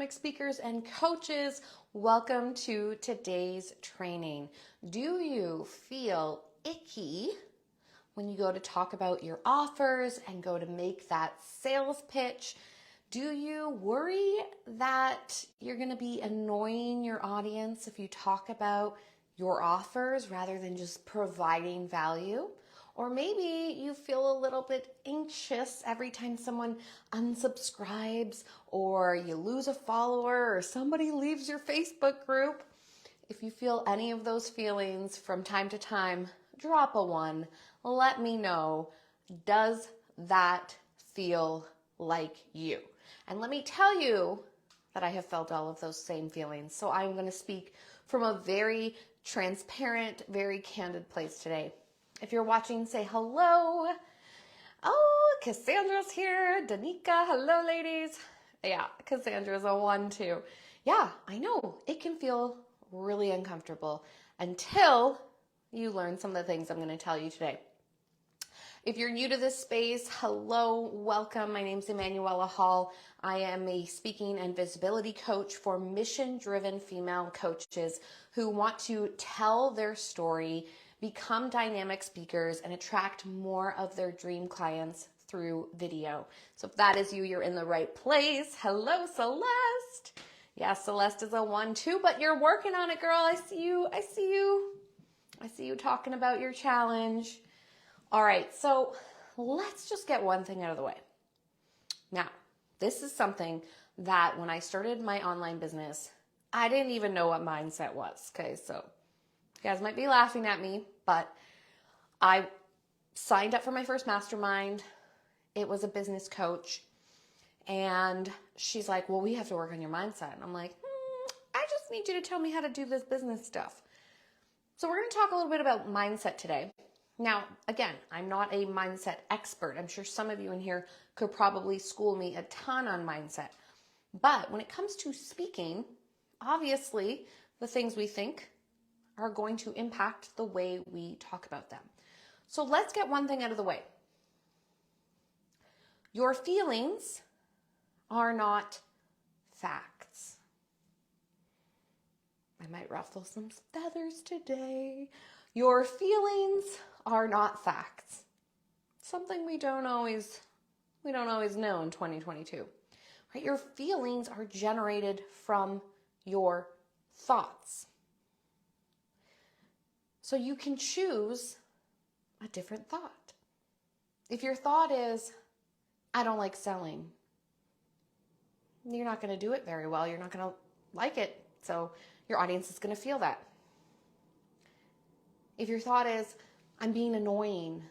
dynamic speakers and coaches. Welcome to today's training. Do you feel icky when you go to talk about your offers and go to make that sales pitch? Do you worry that you're going to be annoying your audience if you talk about your offers rather than just providing value? Or maybe you feel a little bit anxious every time someone unsubscribes or you lose a follower or somebody leaves your Facebook group. If you feel any of those feelings from time to time, drop a 1. Let me know, does that feel like you? And let me tell you that I have felt all of those same feelings. So I'm going to speak from a very transparent, very candid place today. If you're watching, say hello. Oh, Cassandra's here. Danica, hello ladies. Yeah, Cassandra's a 1 too. Yeah, I know. It can feel really uncomfortable until you learn some of the things I'm going to tell you today. If you're new to this space, hello, welcome. My name's Emanuela Hall. I am a speaking and visibility coach for mission-driven female coaches who want to tell their story, become dynamic speakers, and attract more of their dream clients through video. So if that is you, you're in the right place. Hello, Celeste. Yeah, Celeste is a 1 too, but you're working on it, girl. I see you. I see you talking about your challenge. All right, so let's just get one thing out of the way. Now, this is something that when I started my online business, I didn't even know what mindset was. Okay, so you guys might be laughing at me, but I signed up for my first mastermind. It was a business coach. And she's like, well, we have to work on your mindset. And I'm like, I just need you to tell me how to do this business stuff. So we're going to talk a little bit about mindset today. Now, again, I'm not a mindset expert. I'm sure some of you in here could probably school me a ton on mindset. But when it comes to speaking, obviously the things we think are going to impact the way we talk about them. So let's get one thing out of the way. Your feelings are not facts. I might ruffle some feathers today. Your feelings are not facts. Something we don't always know in 2022. Right? Your feelings are generated from your thoughts. So you can choose a different thought. If your thought is, I don't like selling, you're not going to do it very well. You're not going to like it. So your audience is going to feel that. If your thought is, I'm being annoying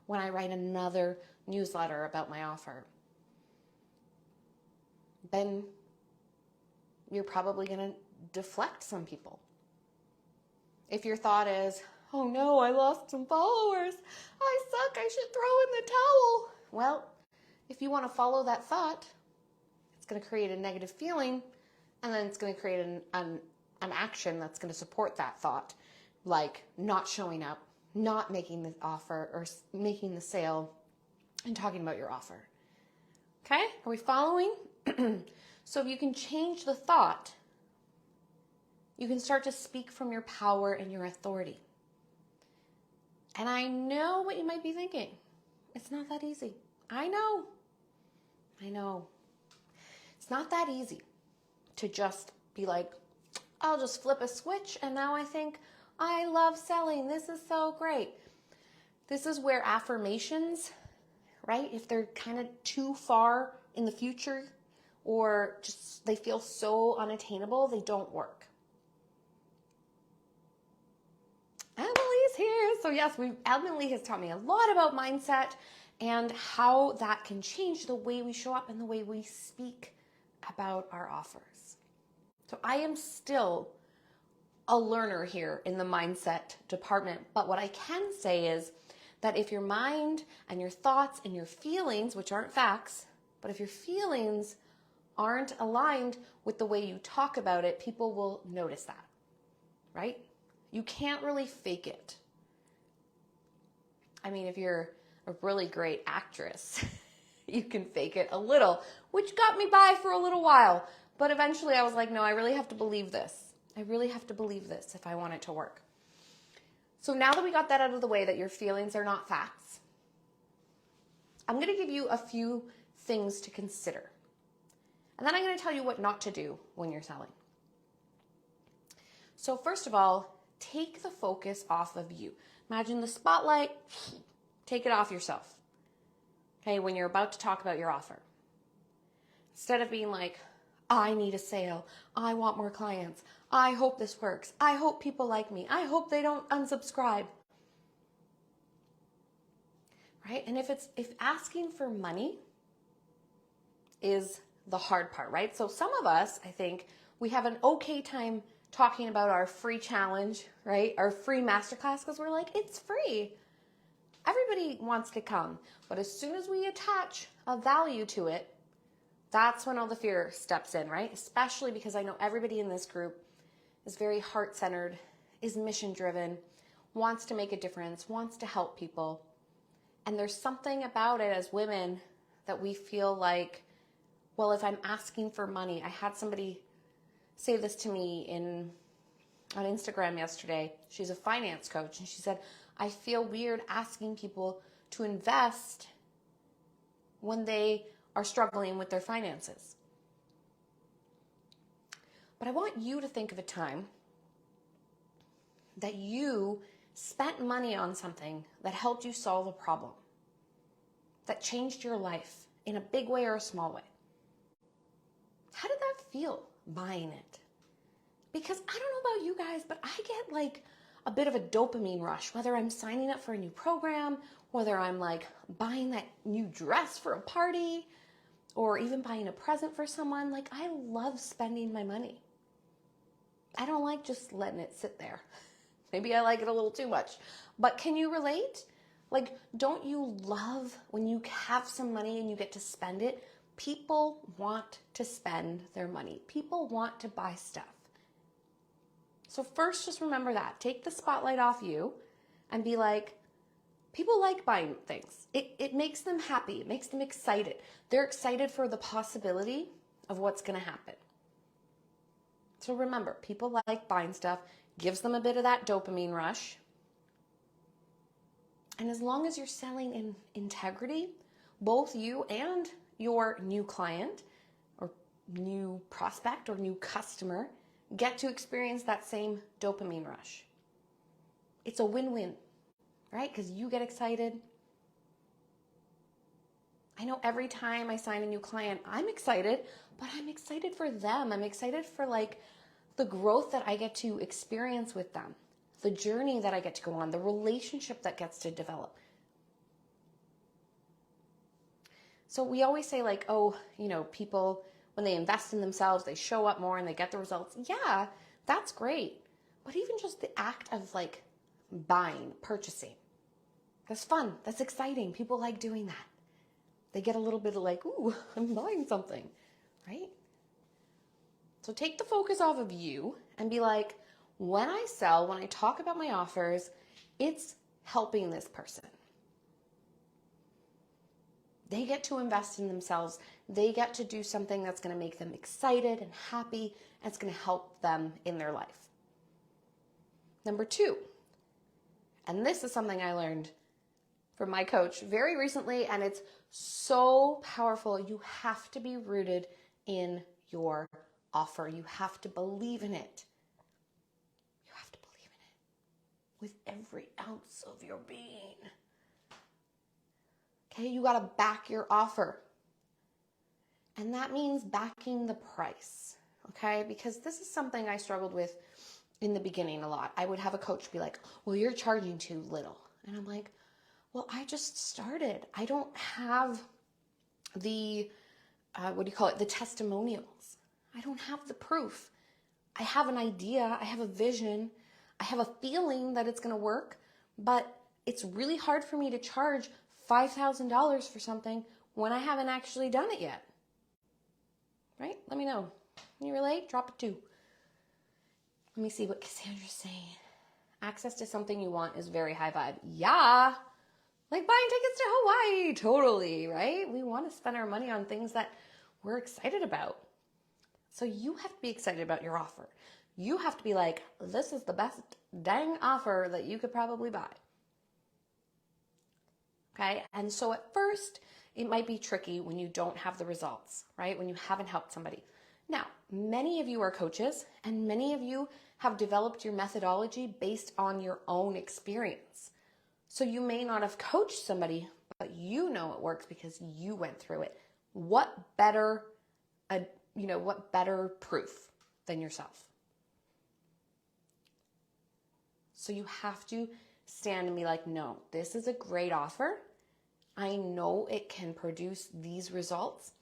when I write another newsletter about my offer, then you're probably going to deflect some people. If your thought is, oh no, I lost some followers, I suck, I should throw in the towel. Well, if you want to follow that thought, it's going to create a negative feeling, and then it's going to create an action that's going to support that thought, like not showing up, not making the offer or making the sale, and talking about your offer. Okay, are we following? So if you can change the thought, you can start to speak from your power and your authority. And I know what you might be thinking. It's not that easy. I know. It's not that easy to just be like, I'll just flip a switch and now I think, I love selling. This is so great. This is where affirmations, right? If they're kind of too far in the future or just they feel so unattainable, they don't work. Emily's here. So yes, Emily has taught me a lot about mindset and how that can change the way we show up and the way we speak about our offers. So I am still a learner here in the mindset department, but what I can say is that if your mind and your thoughts and your feelings, which aren't facts, but if your feelings aren't aligned with the way you talk about it, people will notice that, right? You can't really fake it. I mean, if you're a really great actress, you can fake it a little, which got me by for a little while. But eventually I was like, no, I really have to believe this. I really have to believe this if I want it to work. So now that we got that out of the way, that your feelings are not facts, I'm going to give you a few things to consider. And then I'm going to tell you what not to do when you're selling. So first of all, take the focus off of you. Imagine the spotlight, take it off yourself. Okay, when you're about to talk about your offer. Instead of being like, I need a sale, I want more clients, I hope this works, I hope people like me, I hope they don't unsubscribe. Right? And if asking for money is the hard part, right? So some of us, I think, we have an okay time talking about our free challenge, right? Our free masterclass, because we're like, it's free. Everybody wants to come. But as soon as we attach a value to it, that's when all the fear steps in, right? Especially because I know everybody in this group is very heart-centered, is mission-driven, wants to make a difference, wants to help people. And there's something about it as women that we feel like, well, if I'm asking for money, I had somebody say this to me on Instagram yesterday. She's a finance coach, and she said, I feel weird asking people to invest when they are struggling with their finances. But I want you to think of a time that you spent money on something that helped you solve a problem, that changed your life in a big way or a small way. How did that feel buying it? Because I don't know about you guys, but I get like a bit of a dopamine rush, whether I'm signing up for a new program, whether I'm like buying that new dress for a party, or even buying a present for someone. Like, I love spending my money. I don't like just letting it sit there. Maybe I like it a little too much. But can you relate? Like, don't you love when you have some money and you get to spend it? People want to spend their money. People want to buy stuff. So first, just remember that. Take the spotlight off you and be like, people like buying things. It makes them happy. It makes them excited. They're excited for the possibility of what's going to happen. So remember, people like buying stuff, gives them a bit of that dopamine rush. And as long as you're selling in integrity, both you and your new client or new prospect or new customer get to experience that same dopamine rush. It's a win-win, right? Because you get excited. I know every time I sign a new client, I'm excited, but I'm excited for them. I'm excited for like the growth that I get to experience with them, the journey that I get to go on, the relationship that gets to develop. So we always say like, oh, people, when they invest in themselves, they show up more and they get the results. Yeah, that's great. But even just the act of like buying, purchasing, that's fun. That's exciting. People like doing that. They get a little bit of like, ooh, I'm buying something, right? So take the focus off of you and be like, when I sell, when I talk about my offers, it's helping this person. They get to invest in themselves. They get to do something that's going to make them excited and happy, and it's going to help them in their life. Number 2, and this is something I learned from my coach very recently, and it's so powerful. You have to be rooted in your offer. You have to believe in it. You have to believe in it with every ounce of your being. Okay, you got to back your offer. And that means backing the price, okay? Because this is something I struggled with in the beginning a lot. I would have a coach be like, well, you're charging too little. And I'm like, well, I just started. I don't have the, the testimonials. I don't have the proof. I have an idea. I have a vision. I have a feeling that it's going to work, but it's really hard for me to charge $5,000 for something when I haven't actually done it yet. Right? Let me know. Can you relate? Drop a 2. Let me see what Cassandra's saying. Access to something you want is very high vibe. Yeah. Like buying tickets to Hawaii. Totally, right? We want to spend our money on things that we're excited about. So you have to be excited about your offer. You have to be like, this is the best dang offer that you could probably buy. Okay? And so at first, it might be tricky when you don't have the results, right? When you haven't helped somebody. Now, many of you are coaches, and many of you have developed your methodology based on your own experience. So you may not have coached somebody, but you know it works because you went through it. What better proof than yourself? So you have to stand and be like, no, this is a great offer. I know it can produce these results,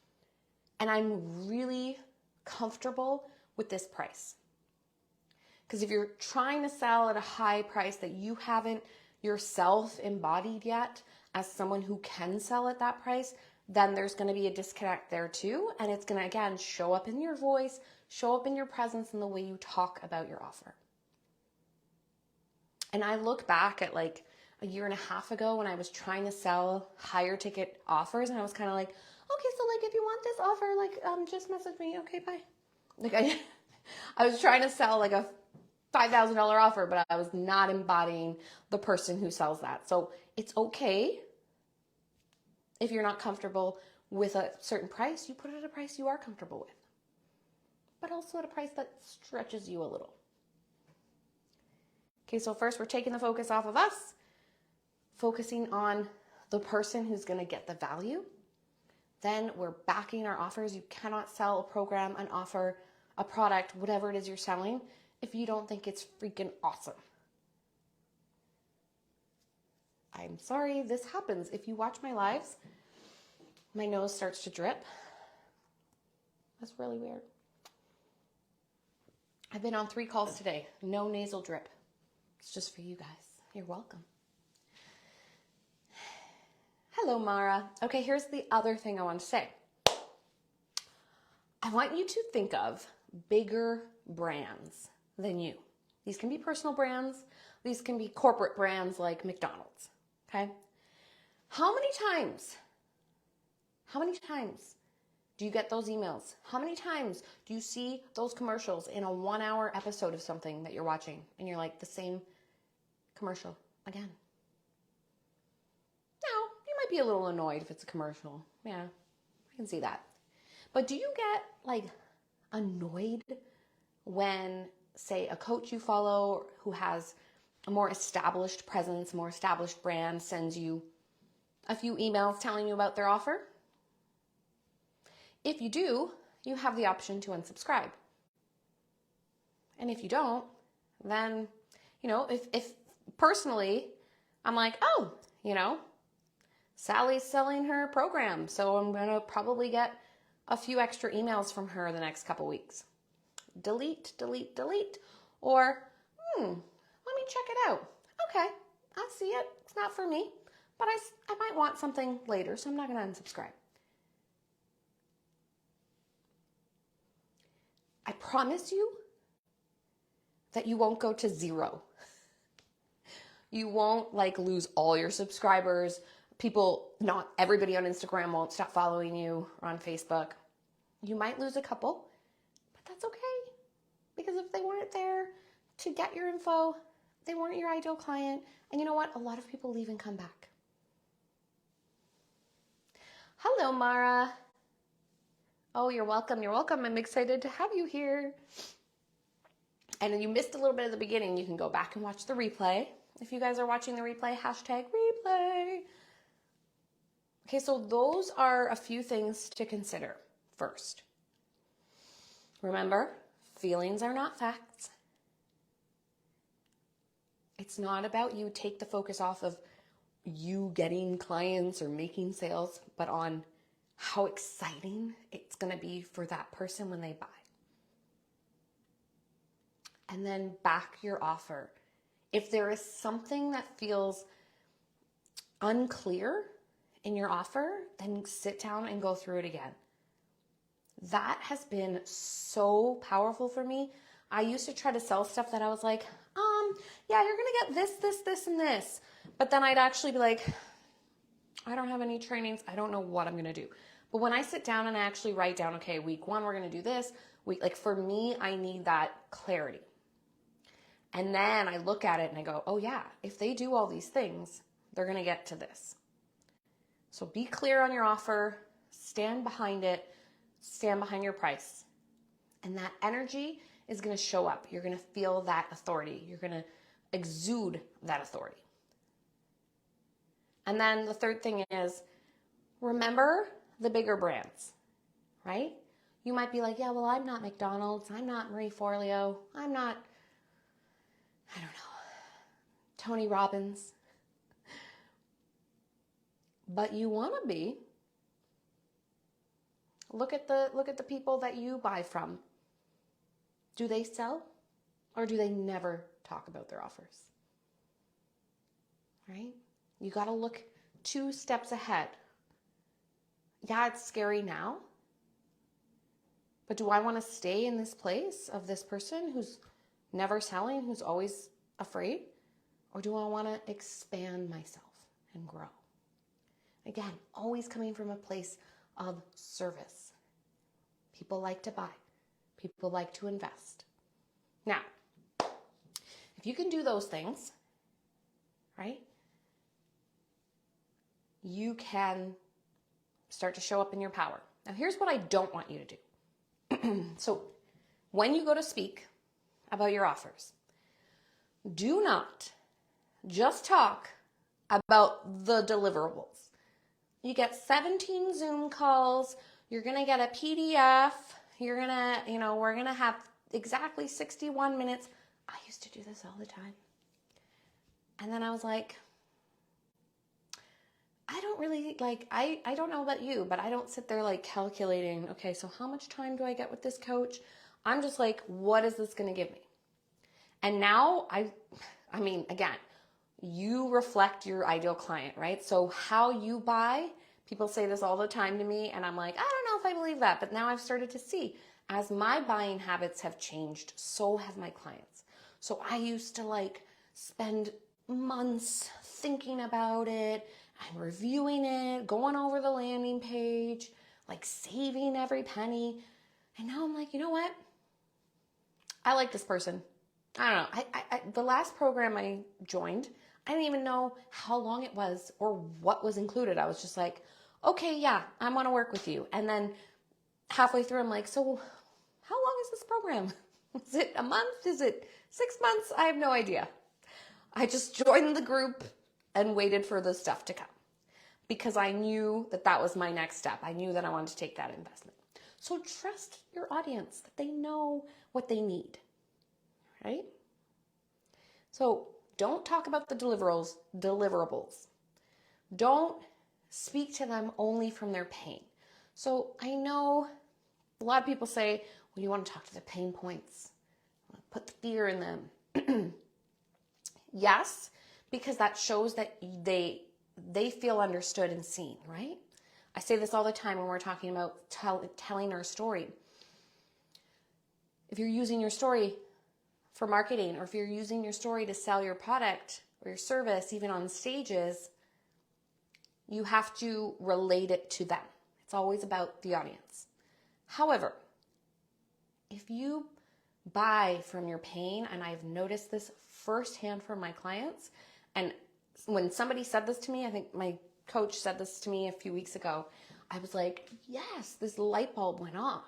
and I'm really comfortable with this price. Because if you're trying to sell at a high price that you haven't yourself embodied yet as someone who can sell at that price, then there's going to be a disconnect there too. And it's going to, again, show up in your voice, show up in your presence, and the way you talk about your offer. And I look back at like a year and a half ago when I was trying to sell higher ticket offers, and I was kind of like, okay, so like if you want this offer, like just message me. Okay, bye. Like I was trying to sell like a $5,000 offer, but I was not embodying the person who sells that. So it's okay if you're not comfortable with a certain price, you put it at a price you are comfortable with, but also at a price that stretches you a little. Okay, so first we're taking the focus off of us, focusing on the person who's going to get the value. Then we're backing our offers. You cannot sell a program, an offer, a product, whatever it is you're selling, if you don't think it's freaking awesome. I'm sorry, this happens. If you watch my lives, my nose starts to drip. That's really weird. I've been on 3 calls today. No nasal drip. It's just for you guys. You're welcome. Hello, Mara. Okay, here's the other thing I want to say. I want you to think of bigger brands than you. These can be personal brands. These can be corporate brands like McDonald's. Okay? How many times do you get those emails? How many times do you see those commercials in a 1-hour episode of something that you're watching and you're like, the same commercial again? Now, you might be a little annoyed if it's a commercial. Yeah, I can see that. But do you get like annoyed when, say, a coach you follow who has a more established presence, more established brand sends you a few emails telling you about their offer? If you do, you have the option to unsubscribe. And if you don't, then, if personally, I'm like, oh, Sally's selling her program, so I'm going to probably get a few extra emails from her the next couple weeks. Delete. Or, let me check it out. Okay, I see it. It's not for me, but I might want something later, so I'm not going to unsubscribe. I promise you that you won't go to 0. You won't lose all your subscribers. Not everybody on Instagram won't stop following you, or on Facebook. You might lose a couple, but that's okay. Because if they weren't there to get your info, they weren't your ideal client. And you know what? A lot of people leave and come back. Hello, Mara. Oh, you're welcome. You're welcome. I'm excited to have you here. And you missed a little bit at the beginning. You can go back and watch the replay. If you guys are watching the replay, #replay. Okay, so those are a few things to consider first. Remember, feelings are not facts. It's not about you. Take the focus off of you getting clients or making sales, but on how exciting it's going to be for that person when they buy. And then back your offer. If there is something that feels unclear in your offer, then sit down and go through it again. That has been so powerful for me. I used to try to sell stuff that I was like, yeah, you're going to get this, and this. But then I'd actually be like, I don't have any trainings. I don't know what I'm going to do. But when I sit down and I actually write down, okay, week 1, we're going to do this. Like for me, I need that clarity. And then I look at it and I go, oh yeah, if they do all these things, they're going to get to this. So be clear on your offer, stand behind it, stand behind your price. And that energy is going to show up. You're going to feel that authority. You're going to exude that authority. And then the third thing is, remember the bigger brands, right? You might be like, yeah, well, I'm not McDonald's. I'm not Marie Forleo. I'm not, I don't know, Tony Robbins. But you want to be. Look at the people that you buy from. Do they sell? Or do they never talk about their offers? Right? You got to look 2 steps ahead. Yeah, it's scary now. But do I want to stay in this place of this person who's never selling, who's always afraid? Or do I want to expand myself and grow? Again, always coming from a place of service. People like to buy. People like to invest. Now, if you can do those things, right, you can start to show up in your power. Now, here's what I don't want you to do. So, when you go to speak about your offers, do not just talk about the deliverables. You get 17 Zoom calls, you're going to get a PDF, we're going to have exactly 61 minutes. I used to do this all the time. And then I was like, I don't really I don't know about you, but I don't sit there like calculating, okay, so how much time do I get with this coach? I'm just like, what is this going to give me? And now I mean, again, you reflect your ideal client, right? So how you buy, people say this all the time to me, and I'm like, I don't know if I believe that, but now I've started to see, as my buying habits have changed, so have my clients. So I used to like spend months thinking about it and reviewing it, going over the landing page, like saving every penny. And now I'm like, you know what? I like this person. I don't know. I the last program I joined, I didn't even know how long it was or what was included. I was just like, okay, yeah, I want to work with you. And then halfway through, I'm like, so how long is this program? Is it a month? Is it 6 months? I have no idea. I just joined the group and waited for the stuff to come because I knew that that was my next step. I knew that I wanted to take that investment. So trust your audience that they know what they need, right? So don't talk about the deliverables. Don't speak to them only from their pain. So I know a lot of people say, well, you want to talk to the pain points, put the fear in them. Yes, because that shows that they feel understood and seen, right? I say this all the time when we're talking about telling our story. If you're using your story for marketing, or if you're using your story to sell your product or your service, even on stages, you have to relate it to them. It's always about the audience. However, if you buy from your pain, and I've noticed this firsthand from my clients, and when somebody said this to me, I think my coach said this to me a few weeks ago, I was like, yes, this light bulb went off.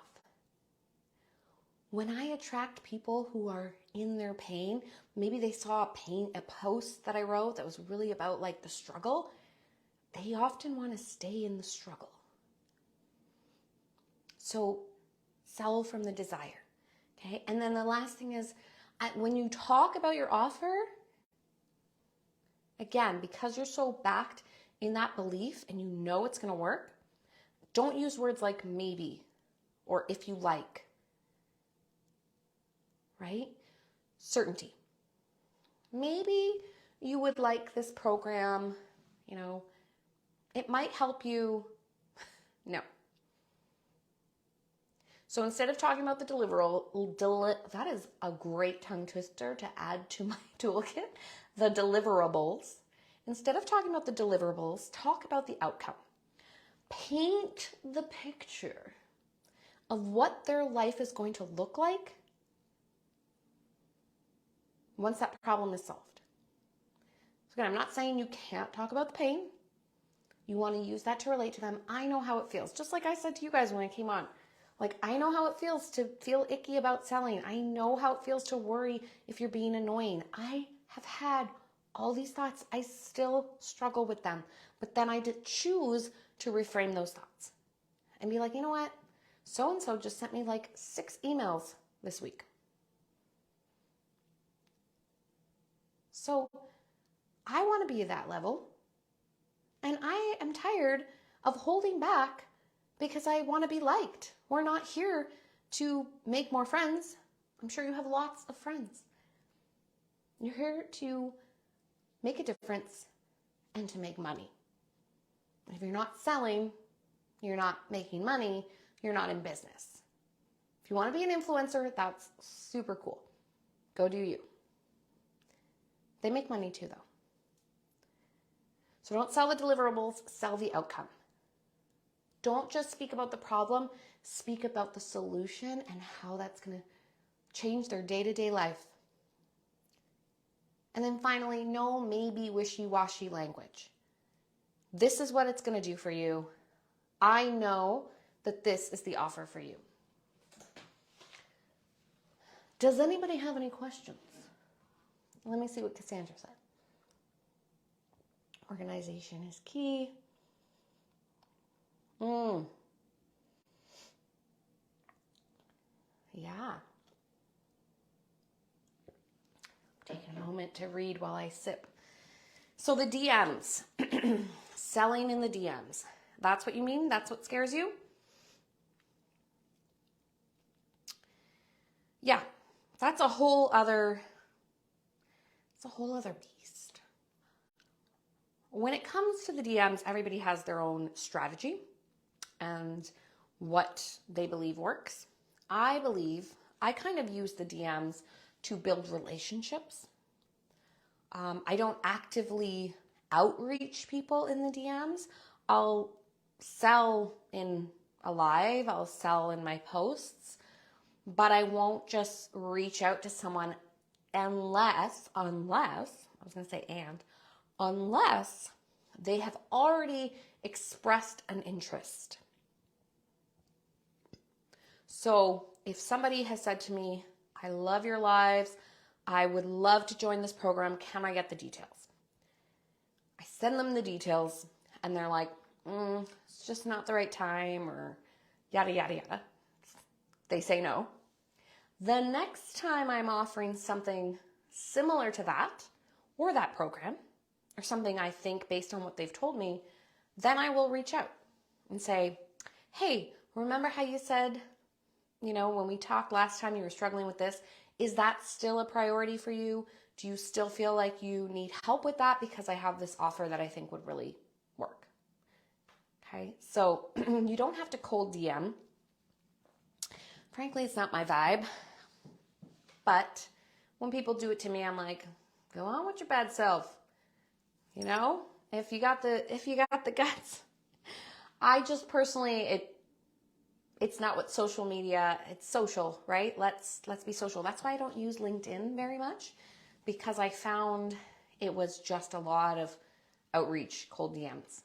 When I attract people who are in their pain, maybe they saw a post that I wrote that was really about like the struggle, they often want to stay in the struggle. So sell from the desire, okay? And then the last thing is, when you talk about your offer, again, because you're so backed in that belief and you know it's going to work, don't use words like maybe or if you like, right? Certainty. Maybe you would like this program, it might help you. No. So instead of talking about the that is a great tongue twister to add to my toolkit, the deliverables. Instead of talking about the deliverables, talk about the outcome. paint the picture of what their life is going to look like once that problem is solved. So again, I'm not saying you can't talk about the pain. You want to use that to relate to them. I know how it feels. Just like I said to you guys when I came on. Like, I know how it feels to feel icky about selling. I know how it feels to worry if you're being annoying. I have had all these thoughts. I still struggle with them. But then I did choose to reframe those thoughts and be like, you know what? So-and-so just sent me like 6 emails this week. So I want to be at that level. And I am tired of holding back because I want to be liked. We're not here to make more friends. I'm sure you have lots of friends. You're here to make a difference and to make money. If you're not selling, you're not making money, you're not in business. If you want to be an influencer, that's super cool. Go do you. They make money too, though. So don't sell the deliverables, sell the outcome. Don't just speak about the problem, speak about the solution and how that's going to change their day-to-day life. And then finally, no maybe wishy-washy language. This is what it's going to do for you. I know that this is the offer for you. Does anybody have any questions? Let me see what Cassandra said. Organization is key. Yeah. Take a moment to read while I sip. So the DMs, selling in the DMs. That's what you mean? That's what scares you? Yeah, that's a whole other beast. When it comes to the DMs, everybody has their own strategy and what they believe works. I kind of use the DMs to build relationships. I don't actively outreach people in the DMs. I'll sell in a live, I'll sell in my posts, but I won't just reach out to someone unless they have already expressed an interest. So if somebody has said to me, I love your lives, I would love to join this program, can I get the details? I send them the details and they're like, it's just not the right time or yada, yada, yada. They say no. The next time I'm offering something similar to that or that program or something I think based on what they've told me, then I will reach out and say, hey, remember how you said, when we talked last time you were struggling with this, is that still a priority for you? Do you still feel like you need help with that? Because I have this offer that I think would really work. Okay, so you don't have to cold DM. Frankly, it's not my vibe. But when people do it to me, I'm like, go on with your bad self. If you got the guts. I just personally, it's not what social media, it's social, right? Let's be social. That's why I don't use LinkedIn very much, because I found it was just a lot of outreach, cold DMs.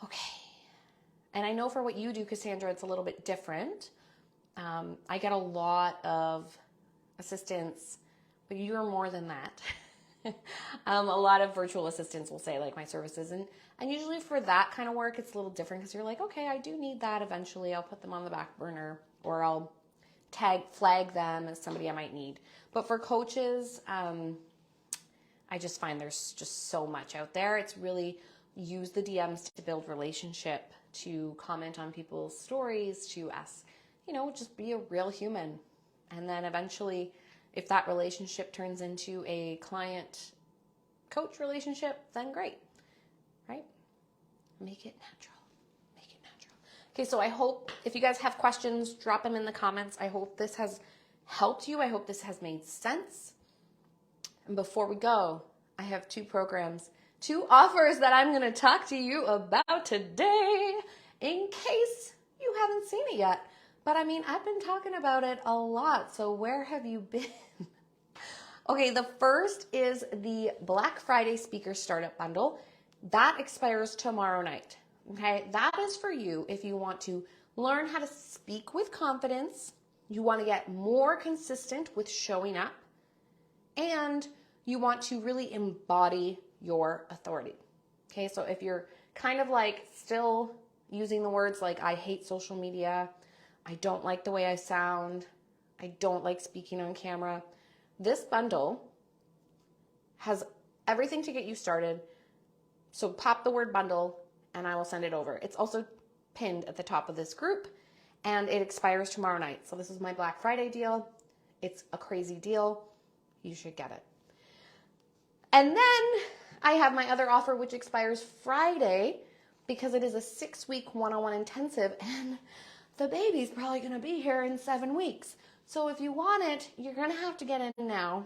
Okay. And I know for what you do, Cassandra, it's a little bit different. I get a lot of assistance, but you're more than that. A lot of virtual assistants will say like my services, and usually for that kind of work, it's a little different because you're like, okay, I do need that eventually. I'll put them on the back burner, or I'll flag them as somebody I might need. But for coaches, I just find there's just so much out there. It's really use the DMs to build relationship, to comment on people's stories, to ask, just be a real human. And then eventually, if that relationship turns into a client-coach relationship, then great, right? Make it natural. Make it natural. Okay, so I hope if you guys have questions, drop them in the comments. I hope this has helped you. I hope this has made sense. And before we go, I have 2 programs 2 offers that I'm going to talk to you about today in case you haven't seen it yet. But I mean, I've been talking about it a lot, so where have you been? Okay, the first is the Black Friday Speaker Startup Bundle. That expires tomorrow night. Okay, that is for you if you want to learn how to speak with confidence, you want to get more consistent with showing up, and you want to really embody your authority. Okay, so if you're kind of like still using the words like I hate social media, I don't like the way I sound, I don't like speaking on camera, this bundle has everything to get you started. So pop the word bundle and I will send it over. It's also pinned at the top of this group and it expires tomorrow night. So this is my Black Friday deal. It's a crazy deal. You should get it. And then I have my other offer which expires Friday because it is a 6-week one-on-one intensive and the baby's probably going to be here in 7 weeks. So if you want it, you're going to have to get in now.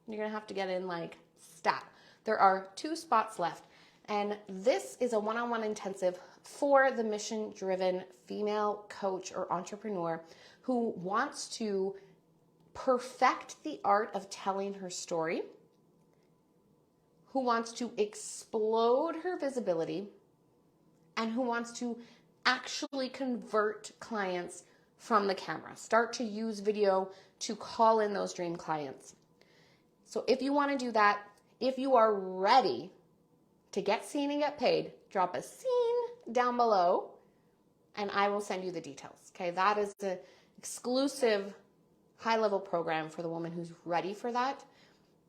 You're going to have to get in like stat. There are 2 spots left. And this is a one-on-one intensive for the mission-driven female coach or entrepreneur who wants to perfect the art of telling her story, who wants to explode her visibility, and who wants to actually convert clients from the camera. Start to use video to call in those dream clients. So if you want to do that, if you are ready to get seen and get paid, drop a scene down below and I will send you the details. Okay, that is the exclusive high-level program for the woman who's ready for that.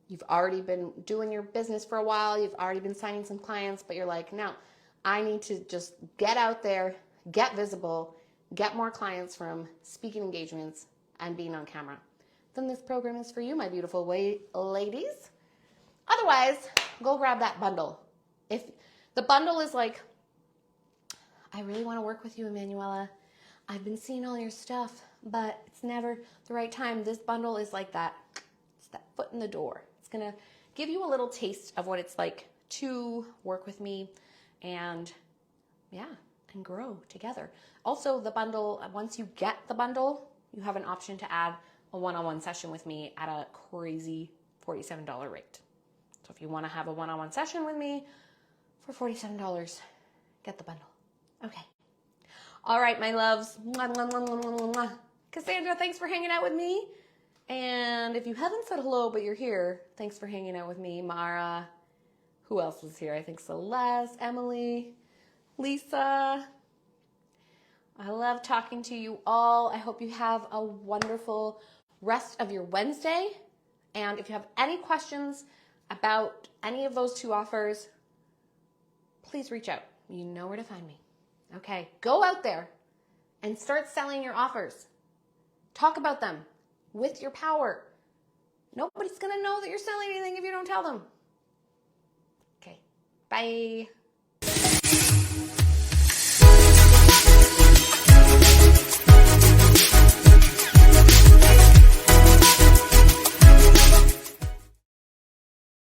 You've already been doing your business for a while, you've already been signing some clients, but you're like, no, I need to just get out there, get visible, get more clients from speaking engagements and being on camera. Then this program is for you, my beautiful ladies. Otherwise, go grab that bundle. If the bundle is like, I really want to work with you, Emanuela. I've been seeing all your stuff, but it's never the right time. This bundle is like that. It's that foot in the door. It's going to give you a little taste of what it's like to work with me and and grow together. Also, the bundle, once you get the bundle, you have an option to add a one-on-one session with me at a crazy $47 rate. So if you want to have a one-on-one session with me for $47, get the bundle. Okay. All right, my loves. Mwah, mwah, mwah, mwah, mwah, mwah. Cassandra, thanks for hanging out with me. And if you haven't said hello, but you're here, thanks for hanging out with me. Mara. Who else is here? I think Celeste, Emily, Lisa. I love talking to you all. I hope you have a wonderful rest of your Wednesday. And if you have any questions about any of those 2 offers, please reach out. You know where to find me. Okay, go out there and start selling your offers. Talk about them with your power. Nobody's going to know that you're selling anything if you don't tell them. Okay, bye.